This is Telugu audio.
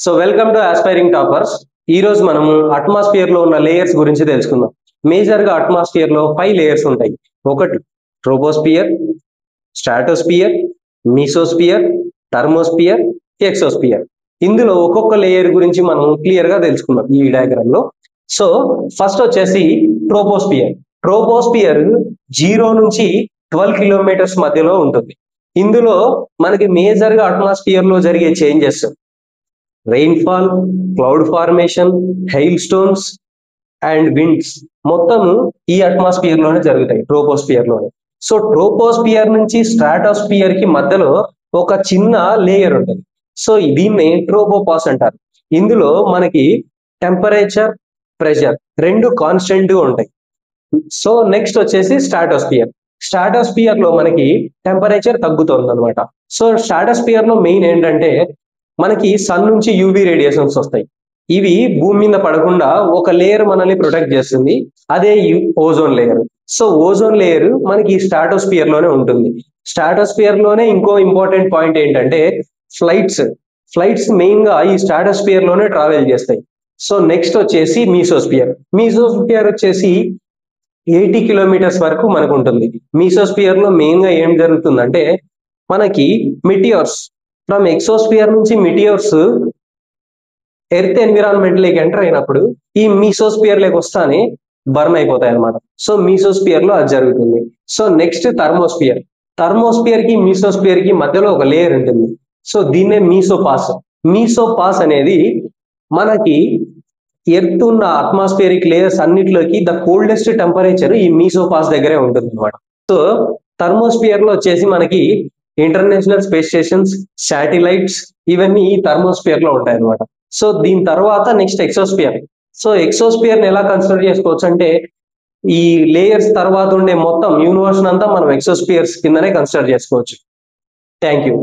So welcome to aspiring toppers. ఈ రోజు మనము అట్మాస్ఫియర్ లో ఉన్న లేయర్స్ గురించి తెలుసుకుందాం. మేజర్ గా అట్మాస్ఫియర్ లో 5 లేయర్స్ ఉంటాయి. ఒకటి ట్రోపోస్ఫియర్, స్ట్రాటోస్ఫియర్, మీసోస్ఫియర్, థర్మోస్ఫియర్, ఎక్సోస్ఫియర్. ఇందులో ఒక్కొక్క లేయర్ గురించి మనం క్లియర్ గా తెలుసుకుందాం ఈ డయాగ్రామ్ లో. సో ఫస్ట్ వచ్చేసి ట్రోపోస్ఫియర్. ట్రోపోస్ఫియర్ 0 నుంచి 12 కిలోమీటర్స్ మధ్యలో ఉంటుంది. ఇందులో మనకి మేజర్ గా అట్మాస్ఫియర్ లో జరిగే changes rainfall, cloud formation, hailstones and winds మొత్తము ఈ అట్మాస్ఫియర్ లోనే జరుగుతాయి, ట్రోపోస్ఫియర్ లోనే. సో ట్రోపోస్ఫియర్ నుంచి స్ట్రాటోస్ఫియర్ కి మధ్యలో ఒక చిన్న లేయర్ ఉంటుంది. సో దీన్ని ట్రోపోపాస్ అంటారు. ఇందులో మనకి టెంపరేచర్, ప్రెషర్ రెండు కాన్స్టెంట్ గా ఉంటాయి. సో నెక్స్ట్ వచ్చేసి స్ట్రాటోస్ఫియర్. స్ట్రాటోస్ఫియర్ లో మనకి టెంపరేచర్ తగ్గుతుంది అనమాట. సో స్ట్రాటోస్ఫియర్ లో మెయిన్ ఏంటంటే మనకి సన్ నుంచి యూవీ రేడియేషన్స్ వస్తాయి. ఇవి భూమి మీద పడకుండా ఒక లేయర్ మనల్ని ప్రొటెక్ట్ చేస్తుంది, అదే ozone layer. So ozone layer మనకి స్ట్రాటోస్ఫియర్ లోనే ఉంటుంది. స్ట్రాటోస్ఫియర్ లోనే ఇంకో ఇంపార్టెంట్ పాయింట్ ఏంటంటే ఫ్లైట్స్ మెయిన్ గా ఈ స్ట్రాటోస్ఫియర్ లోనే ట్రావెల్ చేస్తాయి. సో నెక్స్ట్ వచ్చేసి మీసోస్ఫియర్. మీసోస్ఫియర్ వచ్చేసి 80 కిలోమీటర్స్ వరకు మనకు ఉంటుంది. మీసోస్ఫియర్ లో మెయిన్ గా ఏం జరుగుతుందంటే మనకి మిటియోర్స్ ఫ్రమ్ ఎక్సోస్ఫియర్ నుంచి మిటియోర్స్ ఎర్త్ ఎన్విరాన్మెంట్ లోకి ఎంటర్ అయినప్పుడు ఈ మీసోస్ఫియర్ లోకి వస్తానే బర్న్ అయిపోతాయి అనమాట. సో మీసోస్ఫియర్ లో అది జరుగుతుంది. So next థర్మోస్ఫియర్. థర్మోస్ఫియర్ కి మీసోస్ఫియర్ కి మధ్యలో ఒక లేయర్ ఉంటుంది. సో దీన్నే మీసోపాస్. మీసోపాస్ అనేది మనకి ఎర్త్ ఉన్న అట్మాస్ఫియరిక్ లేయర్స్ అన్నిటిలోకి ద కోల్డెస్ట్ టెంపరేచర్ ఈ మీసోపాస్ దగ్గరే ఉంటుంది అనమాట. సో థర్మోస్ఫియర్ లో వచ్చేసి మనకి ఇంటర్నేషనల్ స్పేస్ స్టేషన్స్, శాటిలైట్స్ ఇవన్నీ ఈ థర్మోస్ఫియర్ లో ఉంటాయి అనమాట. సో దీని తర్వాత నెక్స్ట్ ఎక్సోస్ఫియర్. సో ఎక్సోస్ఫియర్ ని ఎలా కన్సిడర్ చేసుకోవచ్చు అంటే ఈ లేయర్స్ తర్వాత ఉండే మొత్తం యూనివర్స్ అంతా మనం ఎక్సోస్ఫియర్స్ కిందనే కన్సిడర్ చేసుకోవచ్చు. Thank you.